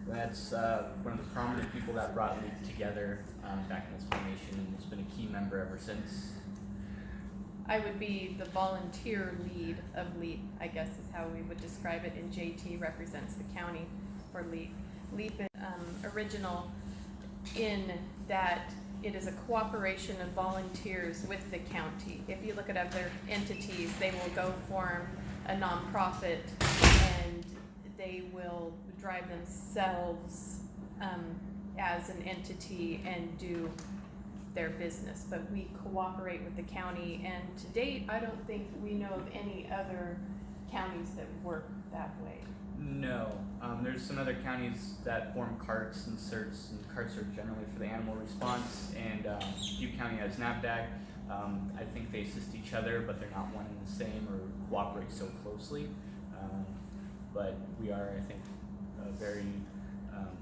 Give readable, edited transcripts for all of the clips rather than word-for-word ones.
That's one of the prominent people that brought LEAP together back in its formation, and has been a key member ever since. I would be the volunteer lead of LEAP, I guess is how we would describe it, and JT represents the county for LEAP. LEAP is original in that it is a cooperation of volunteers with the county. If you look at other entities, they will go form a nonprofit and they will drive themselves as an entity and do their business, but we cooperate with the county, and to date I don't think we know of any other counties that work that way. No, there's some other counties that form carts and CERTs, and carts are generally for the animal response, and Butte County has NAVDAG. I think they assist each other, but they're not one and the same or cooperate so closely. But we are, I think, a very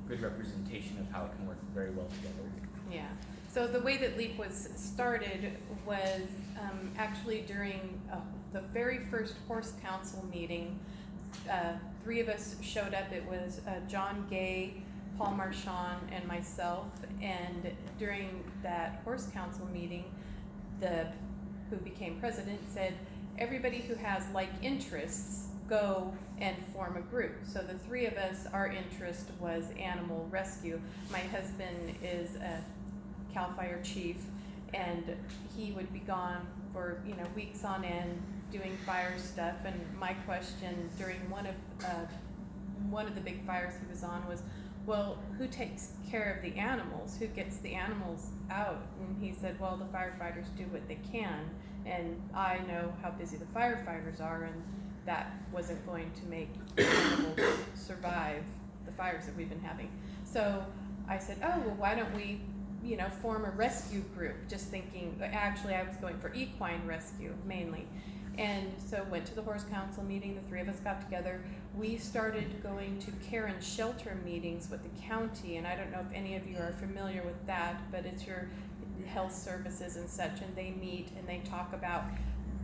good representation of how it can work very well together. Yeah. So the way that LEAP was started was actually during the very first horse council meeting. 3 of us showed up. It was John Gay, Paul Marchand, and myself. And during that horse council meeting, who became president said, everybody who has like interests, go and form a group. So the 3 of us, our interest was animal rescue. My husband is a CAL FIRE chief, and he would be gone for weeks on end doing fire stuff. And my question during one of the big fires he was on was, well, who takes care of the animals? Who gets the animals out? And he said, well, the firefighters do what they can, and I know how busy the firefighters are, and that wasn't going to make animals survive the fires that we've been having. So I said, oh, well, why don't we form a rescue group, just thinking, actually I was going for equine rescue mainly. And so went to the horse council meeting, the 3 of us got together. We started going to care and shelter meetings with the county, and I don't know if any of you are familiar with that, but it's your health services and such, and they meet and they talk about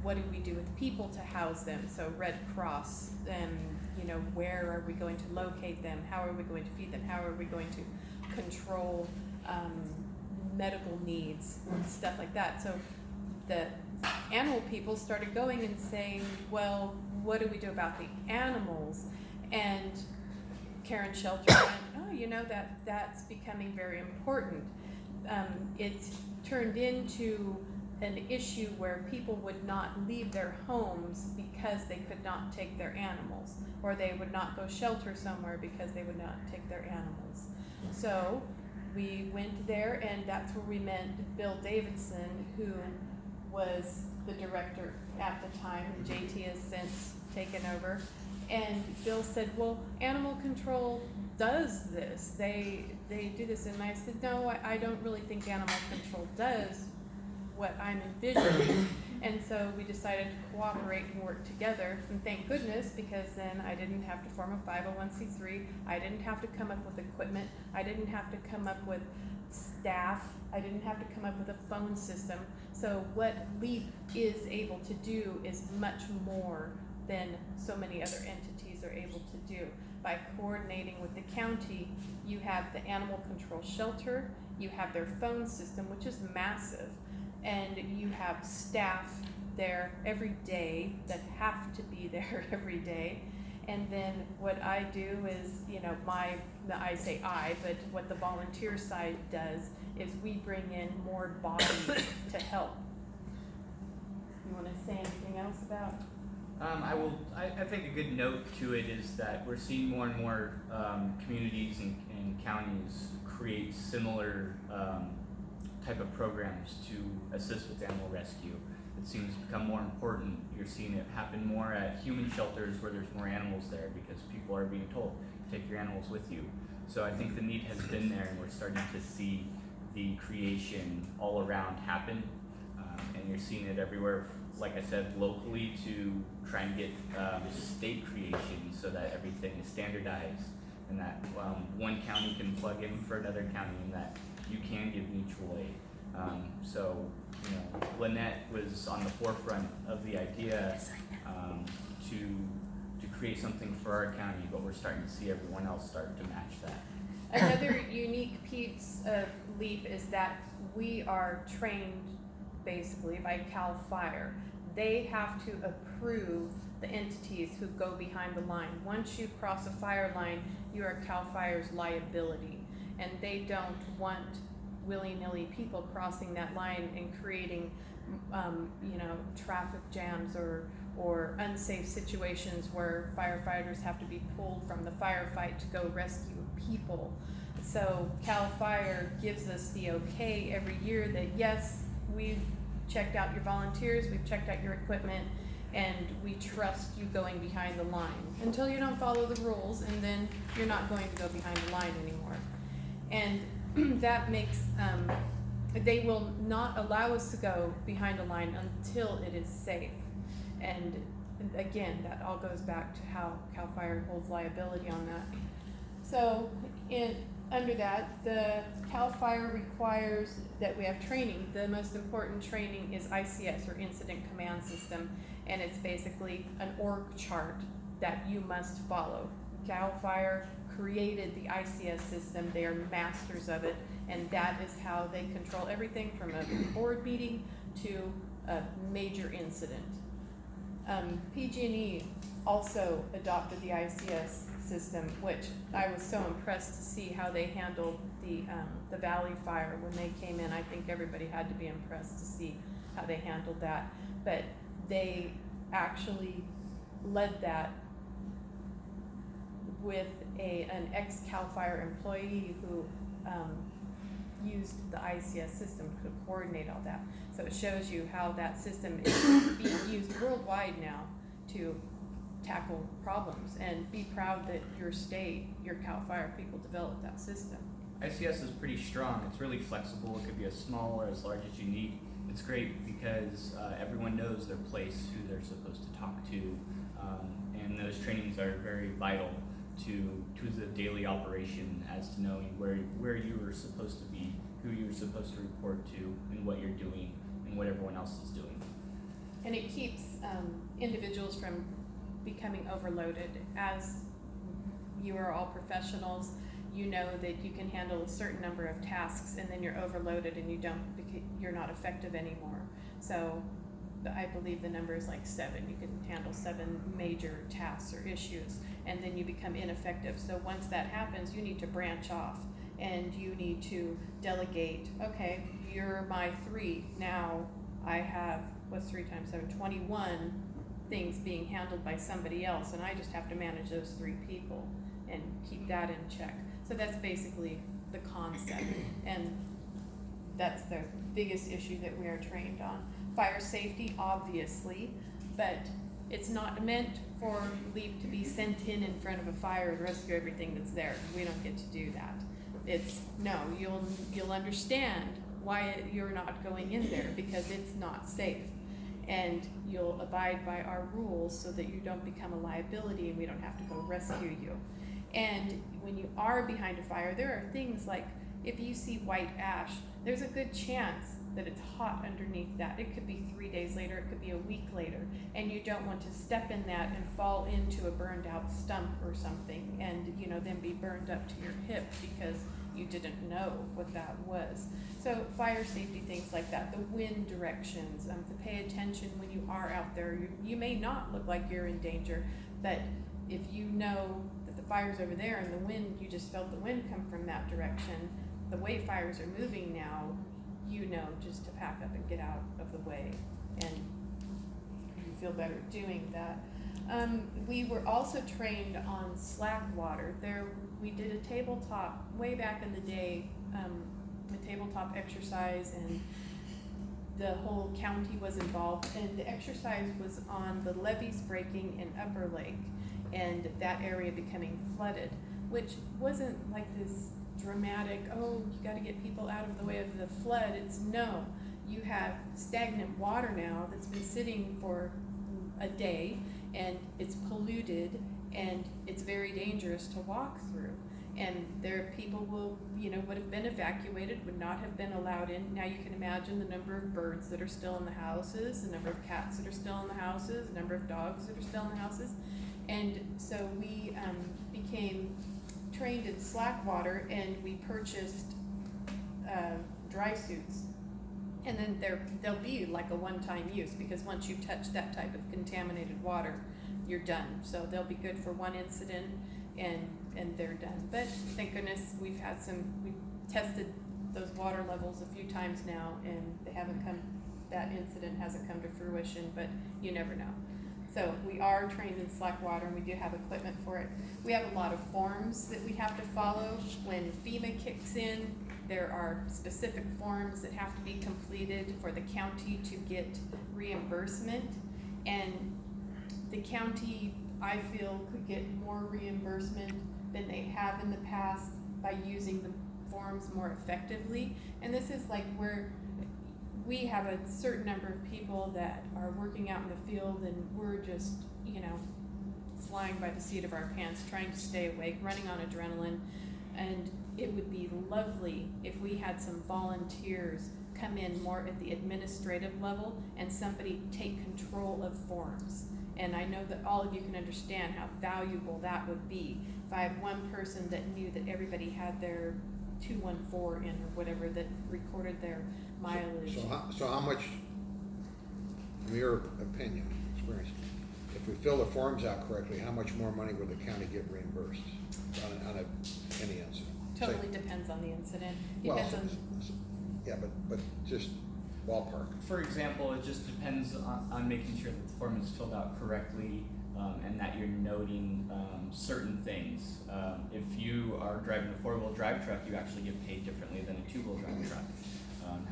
what do we do with people to house them. So Red Cross, and where are we going to locate them? How are we going to feed them? How are we going to control medical needs, stuff like that. So the animal people started going and saying, well, what do we do about the animals? And Karen Shelter went, oh, that's becoming very important. It turned into an issue where people would not leave their homes because they could not take their animals, or they would not go shelter somewhere because they would not take their animals. So we went there, and that's where we met Bill Davidson, who was the director at the time, and JT has since taken over. And Bill said, well, animal control does this. They do this. And I said, no, I don't really think animal control does what I'm envisioning. And so we decided to cooperate and work together, and thank goodness, because then I didn't have to form a 501c3, I didn't have to come up with equipment, I didn't have to come up with staff, I didn't have to come up with a phone system. So what LEAP is able to do is much more than so many other entities are able to do. By coordinating with the county, you have the animal control shelter, you have their phone system, which is massive, and you have staff there every day that have to be there every day. And then what I do is, I say I, but what the volunteer side does is we bring in more bodies to help. You want to say anything else about? I think a good note to it is that we're seeing more and more communities and counties create similar type of programs to assist with animal rescue. It seems to become more important. You're seeing it happen more at human shelters where there's more animals there because people are being told, take your animals with you. So I think the need has been there, and we're starting to see the creation all around happen. And you're seeing it everywhere, like I said, locally to try and get state creation so that everything is standardized, and that one county can plug in for another county, and that you can give mutual aid. So, Lynette was on the forefront of the idea to create something for our county, but we're starting to see everyone else start to match that. Another unique piece of LEAP is that we are trained basically by CAL FIRE. They have to approve the entities who go behind the line. Once you cross a fire line, you are CAL FIRE's liability, and they don't want willy-nilly people crossing that line and creating traffic jams or unsafe situations where firefighters have to be pulled from the firefight to go rescue people. So CAL FIRE gives us the okay every year that yes, we've checked out your volunteers, we've checked out your equipment, and we trust you going behind the line until you don't follow the rules, and then you're not going to go behind the line anymore. And that makes they will not allow us to go behind a line until it is safe. And again, that all goes back to how CAL FIRE holds liability on that. So under that, the CAL FIRE requires that we have training. The most important training is ICS, or Incident Command System, and it's basically an org chart that you must follow. CAL FIRE created the ICS system. They are masters of it, and that is how they control everything from a board meeting to a major incident. PG&E also adopted the ICS system, which I was so impressed to see how they handled the Valley Fire when they came in. I think everybody had to be impressed to see how they handled that. But they actually led that with an ex-CAL FIRE employee who used the ICS system to coordinate all that. So it shows you how that system is being used worldwide now to tackle problems, and be proud that your state, your CAL FIRE people developed that system. ICS is pretty strong. It's really flexible. It could be as small or as large as you need. It's great because everyone knows their place, who they're supposed to talk to, and those trainings are very vital to the daily operation, as to knowing where you are supposed to be, who you're supposed to report to, and what you're doing, and what everyone else is doing. And it keeps individuals from becoming overloaded. As you are all professionals, you know that you can handle a certain number of tasks, and then you're overloaded and you're not effective anymore. So I believe the number is like 7. You can handle 7 major tasks or issues, and then you become ineffective. So once that happens, you need to branch off, and you need to delegate. Okay, you're my 3. Now I have, what's 3 times 7? 21 things being handled by somebody else, and I just have to manage those 3 people and keep that in check. So that's basically the concept, and that's the biggest issue that we are trained on. Fire safety, obviously, but it's not meant for LEAP to be sent in front of a fire and rescue everything that's there. We don't get to do that. It's, no, you'll understand why you're not going in there, because it's not safe. And you'll abide by our rules so that you don't become a liability and we don't have to go rescue you. And when you are behind a fire, there are things like, if you see white ash, there's a good chance that it's hot underneath that. It could be 3 days later, it could be a week later, and you don't want to step in that and fall into a burned out stump or something, and then be burned up to your hip because you didn't know what that was. So fire safety, things like that, the wind directions, to pay attention when you are out there. You may not look like you're in danger, but if you know that the fire's over there and the wind, you just felt the wind come from that direction, the way fires are moving now, just to pack up and get out of the way, and you feel better doing that. We were also trained on slack water. We did a tabletop way back in the day, a tabletop exercise, and the whole county was involved, and the exercise was on the levees breaking in Upper Lake and that area becoming flooded, which wasn't like this dramatic, oh, you got to get people out of the way of the flood. It's no, you have stagnant water now that's been sitting for a day, and it's polluted, and it's very dangerous to walk through. And there are people would have been evacuated, would not have been allowed in. Now you can imagine the number of birds that are still in the houses, the number of cats that are still in the houses, the number of dogs that are still in the houses. And so we became trained in slack water, and we purchased dry suits. And then they'll be like a one-time use, because once you touch that type of contaminated water, you're done. So they'll be good for one incident, and they're done. But thank goodness we've tested those water levels a few times now, and that incident hasn't come to fruition, but you never know. So we are trained in slack water, and we do have equipment for it. We have a lot of forms that we have to follow. When FEMA kicks in, there are specific forms that have to be completed for the county to get reimbursement. And the county, I feel, could get more reimbursement than they have in the past by using the forms more effectively. And this is like where we have a certain number of people that are working out in the field, and we're just, flying by the seat of our pants, trying to stay awake, running on adrenaline. And it would be lovely if we had some volunteers come in more at the administrative level, and somebody take control of forms. And I know that all of you can understand how valuable that would be. If I had one person that knew that everybody had their 214 in, or whatever, that recorded their mileage. So how much, in your opinion, experience, if we fill the forms out correctly, how much more money would the county get reimbursed on any incident? Totally depends on the incident. Depends on. Yeah, but just ballpark. For example, it just depends on making sure that the form is filled out correctly, and that you're noting certain things. If you are driving a four-wheel drive truck, you actually get paid differently than a two-wheel drive truck.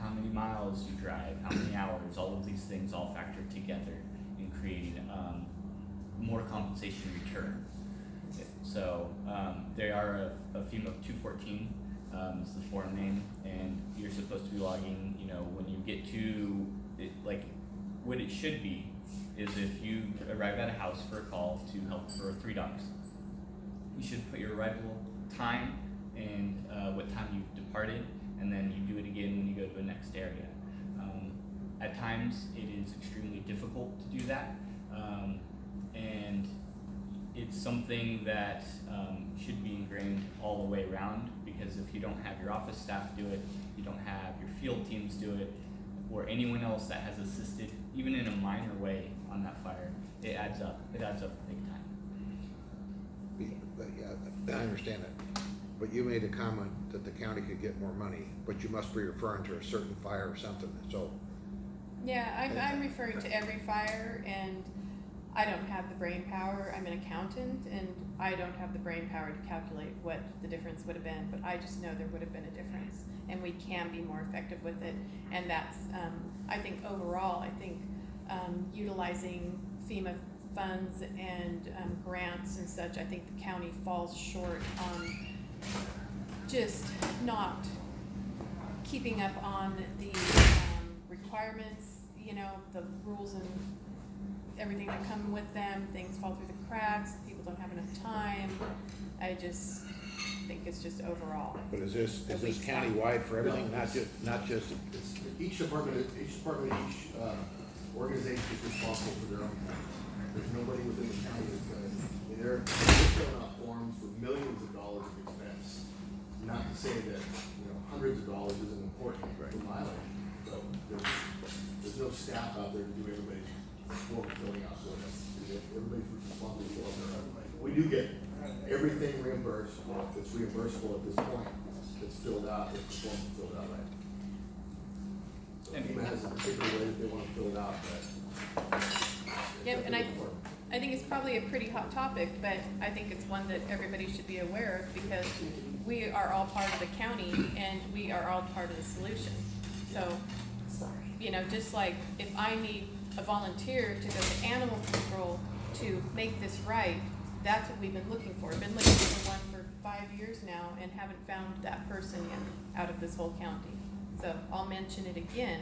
How many miles you drive, how many hours, all of these things all factor together in creating more compensation return. So they are a FEMA 214 is the form name, and you're supposed to be logging, when you get to it, like what it should be is if you arrive at a house for a call to help for 3 dogs, you should put your arrival time and what time you departed, and then you do it again when you go to the next area. At times it is extremely difficult to do that, and it's something that should be ingrained all the way around, because if you don't have your office staff do it, you don't have your field teams do it, or anyone else that has assisted, even in a minor way on that fire, it adds up. It adds up big time. But yeah, I understand it. But you made a comment that the county could get more money, but you must be referring to a certain fire or something, so. Yeah, I'm referring to every fire, and I don't have the brain power. I'm an accountant, and I don't have the brain power to calculate what the difference would have been, but I just know there would have been a difference, and we can be more effective with it. And that's, I think overall, utilizing FEMA funds and grants and such, I think the county falls short on just not keeping up on the requirements, the rules and everything that come with them. Things fall through the cracks, people don't have enough time. I just think it's just overall. But is this countywide for everything, not just? It's each department, each organization is responsible for their own county. There's nobody within the county that's they're filling out forms with millions of dollars of expense. Not to say that hundreds of dollars isn't important for mileage. So there's no staff out there to do everybody's form filling out for them. Everybody's responsible for their own. We do get everything reimbursed that's reimbursable at this point. That's filled out, if the form is filled out right. So FEMA has a particular way that they want to fill it out, but yep, and I think it's probably a pretty hot topic, but I think it's one that everybody should be aware of, because we are all part of the county, and we are all part of the solution. So, just like if I need a volunteer to go to animal control to make this right, that's what we've been looking for. We've been looking for one for 5 years now and haven't found that person yet out of this whole county. So I'll mention it again,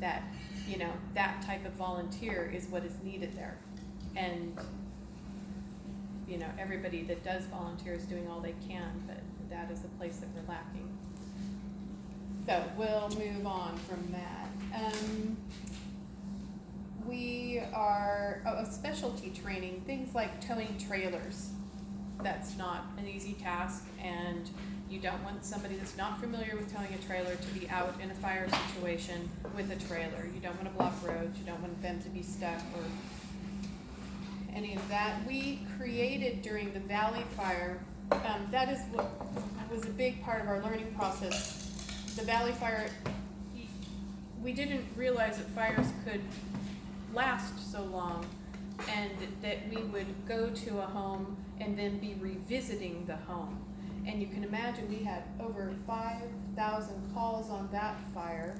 that, that type of volunteer is what is needed there. And, everybody that does volunteer is doing all they can, but that is a place that we're lacking. So we'll move on from that. We are a specialty training, things like towing trailers. That's not an easy task, and you don't want somebody that's not familiar with towing a trailer to be out in a fire situation with a trailer. You don't want to block roads, you don't want them to be stuck or any of that. We created during the Valley Fire, that is what was a big part of our learning process. The Valley Fire, we didn't realize that fires could last so long, and that we would go to a home and then be revisiting the home. And you can imagine we had over 5,000 calls on that fire,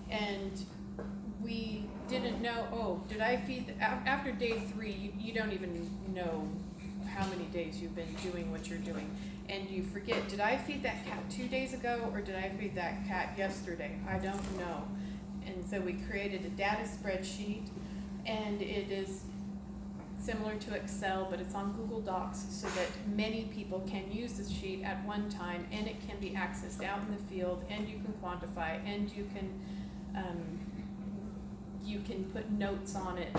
and we didn't know, oh, did I feed, after day 3, you don't even know how many days you've been doing what you're doing. And you forget, did I feed that cat 2 days ago, or did I feed that cat yesterday? I don't know. And so we created a data spreadsheet, and it is similar to Excel, but it's on Google Docs so that many people can use this sheet at one time, and it can be accessed out in the field, and you can quantify, and you can put notes on it,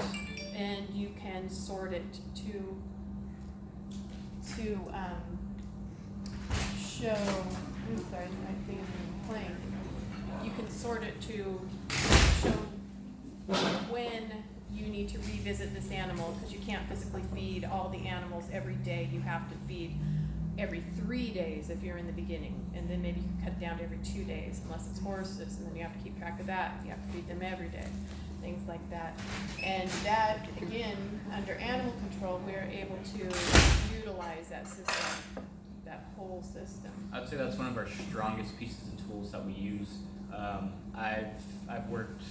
and you can sort it to show, sorry, my thing is playing. You can sort it to show when you need to revisit this animal, because you can't physically feed all the animals every day. You have to feed every 3 days if you're in the beginning, and then maybe you can cut it down to every 2 days, unless it's horses, and then you have to keep track of that. You have to feed them every day, things like that. And that, again, under animal control, we're able to utilize that system, that whole system. I'd say that's one of our strongest pieces of tools that we use. I've worked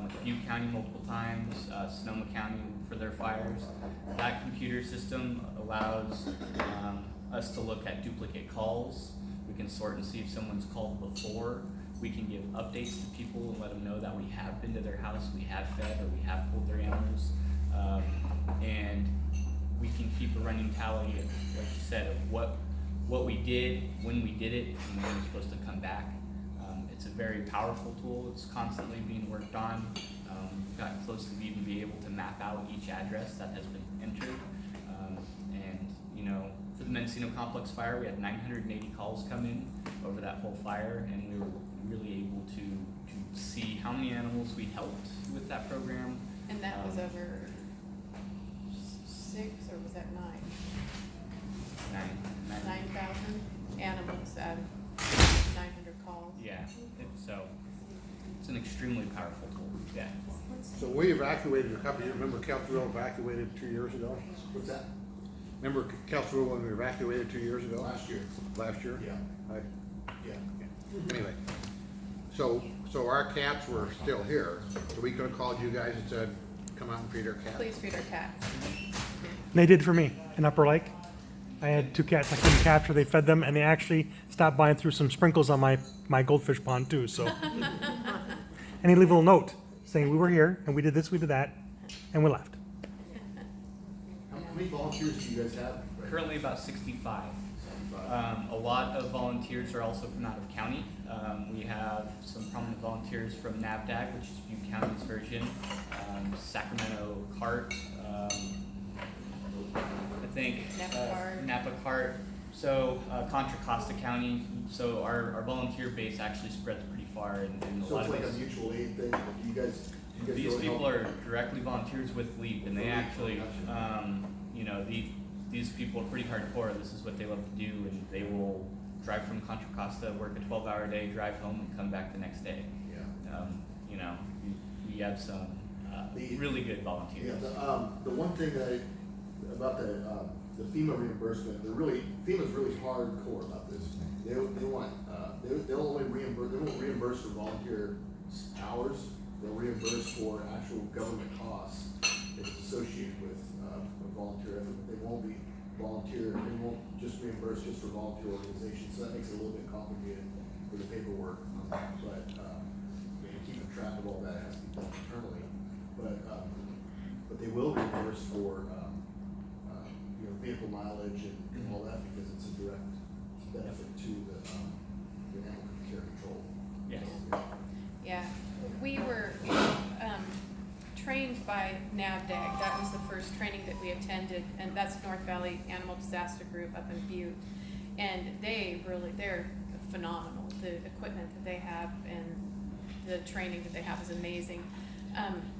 with Butte County multiple times, Sonoma County for their fires. That computer system allows us to look at duplicate calls. We can sort and see if someone's called before. We can give updates to people and let them know that we have been to their house, we have fed, or we have pulled their animals. And we can keep a running tally, of, like you said, of what we did, when we did it, and when we're supposed to come back. It's a very powerful tool. It's constantly being worked on. We've gotten close to even being able to map out each address that has been entered. And you know, for the Mendocino Complex fire, we had 980 calls come in over that whole fire, and we were really able to see how many animals we helped with that program. And that was over 6, or was that 9? 9,000 animals out of 900 calls. Yeah, so it's an extremely powerful tool. Yeah. So we evacuated a couple, you remember Kelseyville evacuated 2 years ago? What's that? Remember Kelseyville when we evacuated 2 years ago? Last year. Last year? Yeah. Yeah. Anyway, so our cats were still here, so we could have called you guys and said, come out and feed our cats? Please feed our cats. They did for me in Upper Lake. I had 2 cats I couldn't capture. They fed them, and they actually stopped by and threw some sprinkles on my goldfish pond too. So, and he leave a little note saying we were here and we did this, we did that, and we left. How many volunteers do you guys have? Currently about 65. A lot of volunteers are also from out of county. We have some prominent volunteers from NAVDAG, which is Butte County's version, Sacramento CART, I think Napa CART. So Contra Costa County. So our volunteer base actually spreads pretty far, and a So lot it's of like a these, mutual aid thing. Do you guys these really people help? are directly volunteers with LEAP, and they actually, you know, these people are pretty hardcore. This is what they love to do, and they will drive from Contra Costa, work a 12-hour day, drive home, and come back the next day. Yeah. You know, we have some The- really good volunteers. Yeah, the one thing that about the FEMA reimbursement, FEMA's really hardcore about this. They want they'll only reimburse, they won't reimburse for volunteer hours. They'll reimburse for actual government costs that's associated with a volunteer effort. They won't be volunteer. They won't just reimburse just for volunteer organizations. So that makes it a little bit complicated for the paperwork. But keeping track of all that has to be done internally. But they will reimburse for vehicle mileage and all that, because it's a direct benefit to the animal care control. Yes. So, Yeah, we were trained by first training that we attended, and that's North Valley Animal Disaster Group up in Butte. And they're phenomenal. The equipment that they have and the training that they have is amazing.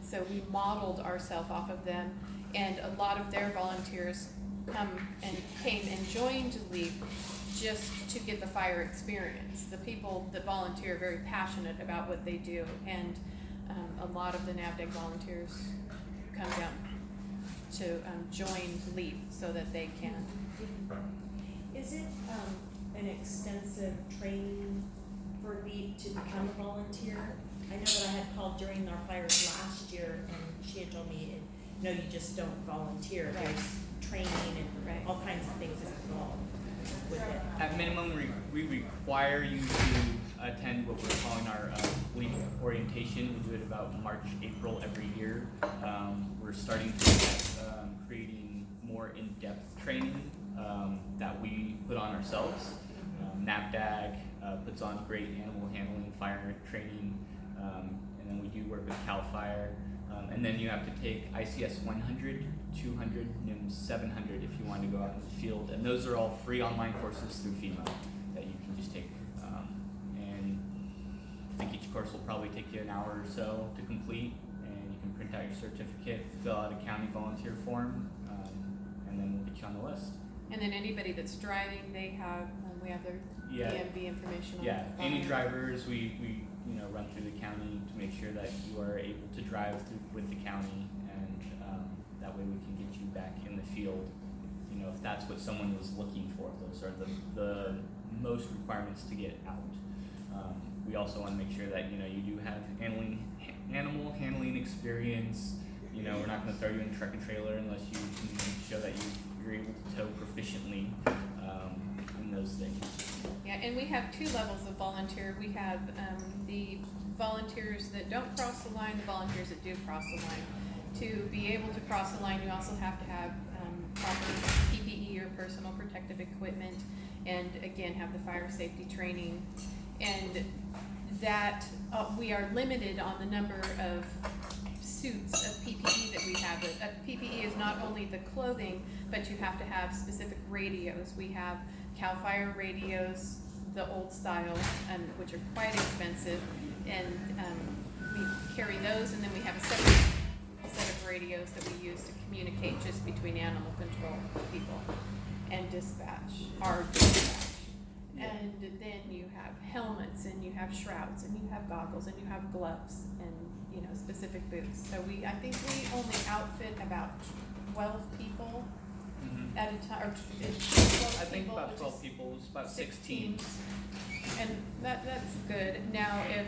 So we modeled ourselves off of them, and a lot of their volunteers came and joined LEAP just to get the fire experience. The people that volunteer are very passionate about what they do, and a lot of the NAVDAG volunteers come down to join LEAP so that they can. Is it an extensive training for LEAP to become a volunteer? I know that I had called during our fires last year, and she had told me, no, you just don't volunteer. Right. There's training and Right. all kinds of things involved with it. At minimum, we require you to attend what we're calling our LEAP orientation. We do it about March, April every year. We're starting to look at creating more in-depth training that we put on ourselves. NAVDAG puts on great animal handling, fire training, and then we do work with CAL FIRE. And then you have to take ICS 100, 200, and 700 if you want to go out in the field. And those are all free online courses through FEMA that you can just take. And I think each course will probably take you an hour or so to complete. And you can print out your certificate, fill out a county volunteer form, and then we'll get you on the list. And then anybody that's driving, we have their Yeah. DMV information on Yeah, the any phone. drivers, we run through the county to make sure that you are able to drive through with the county, and that way we can get you back in the field. If that's what someone was looking for, those are the most requirements to get out. We also want to make sure that you do have animal handling experience. We're not going to throw you in a truck and trailer unless you can show that you're able to tow proficiently in those things. Yeah, and we have two levels of volunteer. We have the volunteers that don't cross the line, the volunteers that do cross the line. To be able to cross the line, you also have to have proper PPE or personal protective equipment, and again, have the fire safety training. And that we are limited on the number of suits of PPE that we have. PPE is not only the clothing, but you have to have specific radios. We have CAL FIRE radios, the old style, which are quite expensive, and we carry those, and then we have a separate set of radios that we use to communicate just between animal control people and dispatch, our dispatch. And then you have helmets, and you have shrouds, and you have goggles, and you have gloves, and specific boots. So I think we only outfit about 12 people at a time, or 12 I think people, about which 12 is people, it's about 6 16. teams. And that's good. Now, if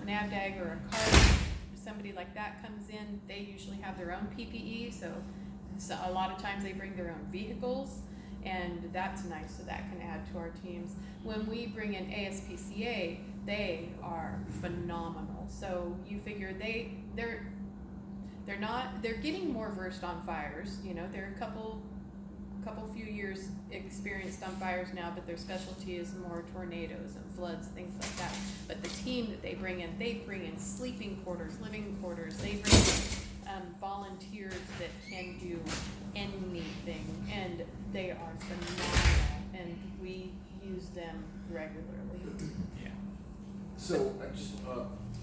NAVDAG or a car, somebody like that comes in, they usually have their own PPE, so a lot of times they bring their own vehicles, and that's nice, so that can add to our teams. When we bring in ASPCA, they are phenomenal. So you figure they're getting more versed on fires. They're a couple few years experienced on fires now, but their specialty is more tornadoes and floods, things like that. But the team that they bring in sleeping quarters, living quarters. They bring in volunteers that can do anything, and they are phenomenal, and we use them regularly. Yeah. So, just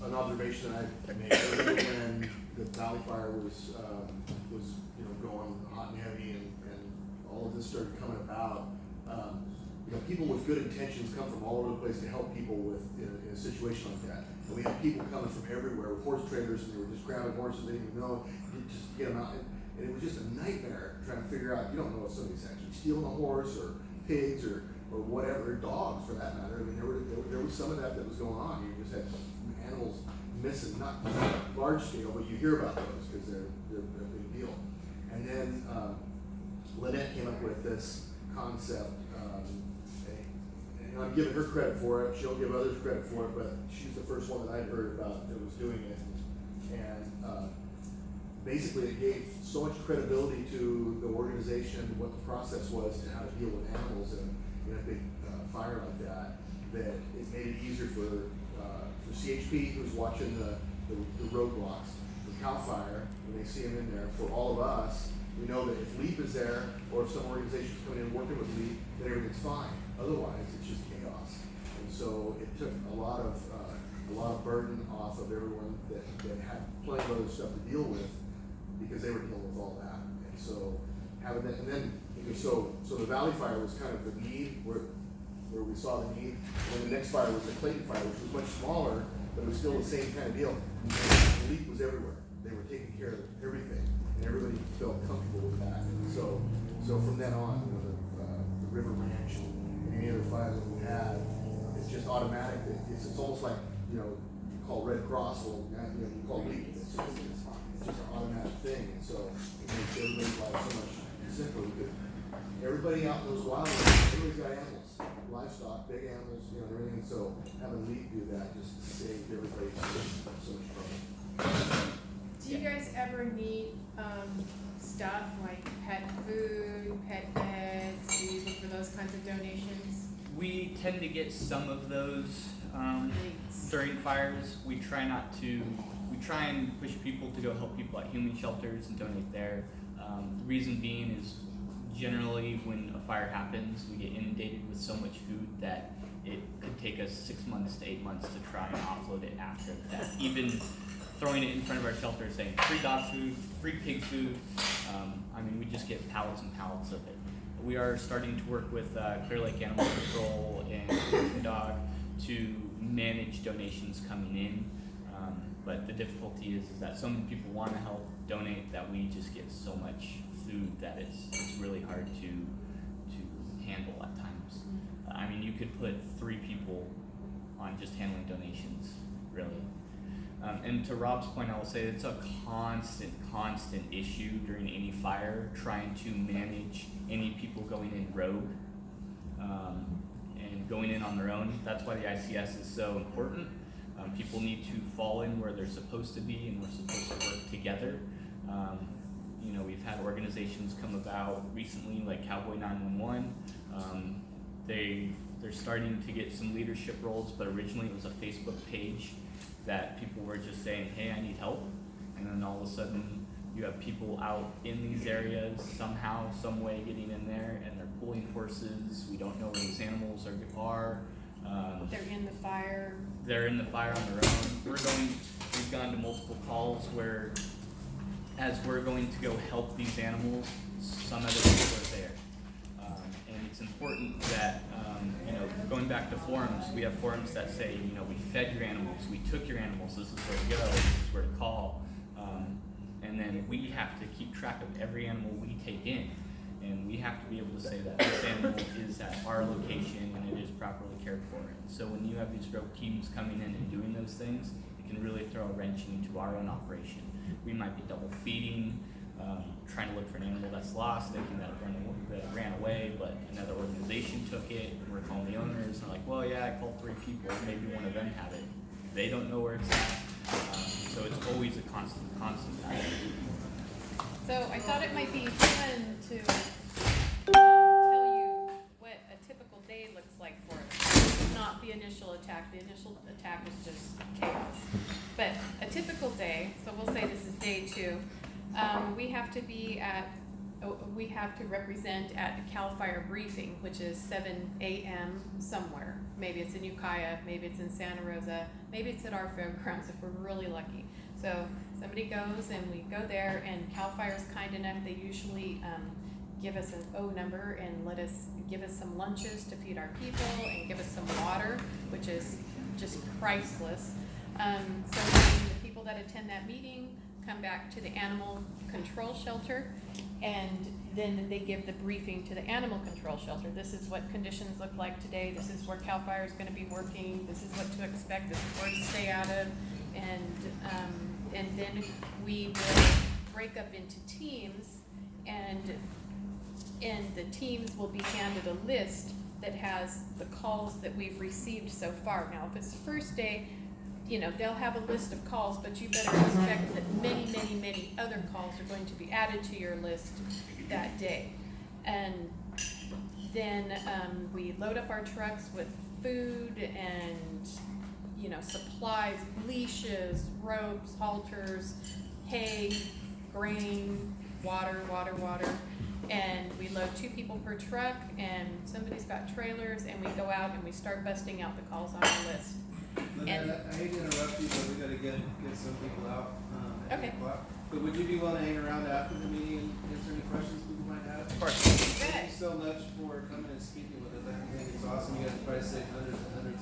an observation I made earlier when the Valley Fire was going hot and heavy, and all of this started coming about. People with good intentions come from all over the place to help people in a situation like that. And we had people coming from everywhere with horse trailers, and they were just grabbing horses they didn't even know, just to get them out. And it was just a nightmare trying to figure out. You don't know if somebody's actually stealing a horse or pigs or whatever, dogs for that matter. I mean, there was some of that was going on. You just had animals missing, not large scale, but you hear about those because they're a big deal. And then Lynette came up with this concept, and I'm giving her credit for it. She'll give others credit for it, but she's the first one that I'd heard about that was doing it. And basically, it gave so much credibility to the organization, what the process was, and how to deal with animals in a big fire like that, that it made it easier for CHP, who's watching the roadblocks, for CAL FIRE, when they see them in there, for all of us We know that if LEAP is there, or if some organization's coming in working with LEAP, then everything's fine. Otherwise, it's just chaos. And so it took a lot of burden off of everyone that had plenty of other stuff to deal with, because they were dealing with all that. And so having that, and then, so the Valley Fire was kind of the need, where we saw the need. And the next fire was the Clayton Fire, which was much smaller, but it was still the same kind of deal. And the LEAP was everywhere. They were taking care of everything, and everybody felt comfortable with that. And so from then on, the River Ranch and any other fire that we had, it's just automatic. It's almost like, you call Red Cross, well, you call LEAP. It's just an automatic thing. And so it makes everybody's life so much simpler. Because everybody out in those wildlands, everybody's got animals, livestock, big animals, everything. So having LEAP do that just saved everybody so much trouble. Do you guys ever need stuff like pet food, pet beds? Do you look for those kinds of donations? We tend to get some of those during fires. We try and push people to go help people at human shelters and donate there. The reason being is generally when a fire happens, we get inundated with so much food that it could take us 6 months to 8 months to try and offload it after that. Even throwing it in front of our shelter saying free dog food, free pig food. We just get pallets and pallets of it. We are starting to work with Clear Lake Animal Control and Dog to manage donations coming in. But the difficulty is that so many people want to help donate that we just get so much food that it's really hard to handle at times. You could put 3 people on just handling donations, really. And to Rob's point, I will say it's a constant issue during any fire, trying to manage any people going in rogue and going in on their own. That's why the ICS is so important. People need to fall in where they're supposed to be, and we're supposed to work together. We've had organizations come about recently, like Cowboy 911. They're starting to get some leadership roles, but originally it was a Facebook page that people were just saying, hey, I need help. And then all of a sudden you have people out in these areas somehow, some way getting in there, and they're pulling horses. We don't know where these animals are. They're in the fire. They're in the fire on their own. We've gone to multiple calls where as we're going to go help these animals, some other people are there. And it's important that, going back to forums, we have forums that say, we fed your animals, we took your animals, this is where to go, this is where to call. And then we have to keep track of every animal we take in. And we have to be able to say that this animal is at our location and it is properly cared for. And so when you have these rogue teams coming in and doing those things, it can really throw a wrench into our own operation. We might be double feeding, trying to look for an animal that's lost, thinking that it ran away, but another organization took it, and we're calling the owners, and they're like, well, yeah, I called 3 people, maybe one of them had it. They don't know where it's at. So it's always a constant battle. So I thought it might be fun to tell you what a typical day looks like for us. Not the initial attack. The initial attack is just chaos. But a typical day, so we'll say this is day 2, we have to represent at the CAL FIRE briefing, which is 7 a.m. somewhere. Maybe it's in Ukiah, maybe it's in Santa Rosa, maybe it's at our fairgrounds if we're really lucky. So somebody goes and we go there, and CAL FIRE is kind enough. They usually give us an O number and give us some lunches to feed our people and give us some water, which is just priceless. So then the people that attend that meeting come back to the animal control shelter, and then they give the briefing to the animal control shelter. This is what conditions look like today. This is where CAL FIRE is going to be working. This is what to expect. This is where to stay out of. And then we will break up into teams, and the teams will be handed a list that has the calls that we've received so far. Now, if it's the first day, they'll have a list of calls, but you better expect that many, many, many other calls are going to be added to your list that day. And then we load up our trucks with food and supplies, leashes, ropes, halters, hay, grain, water, water, water. And we load 2 people per truck, and somebody's got trailers, and we go out and we start busting out the calls on the list. Lynette, I hate to interrupt you, but we gotta get some people out, at Okay. 8 o'clock. But would you be willing to hang around after the meeting and answer any questions people might have? Of course. Thank you so much for coming and speaking with us. I think it's awesome. You guys probably saved hundreds and hundreds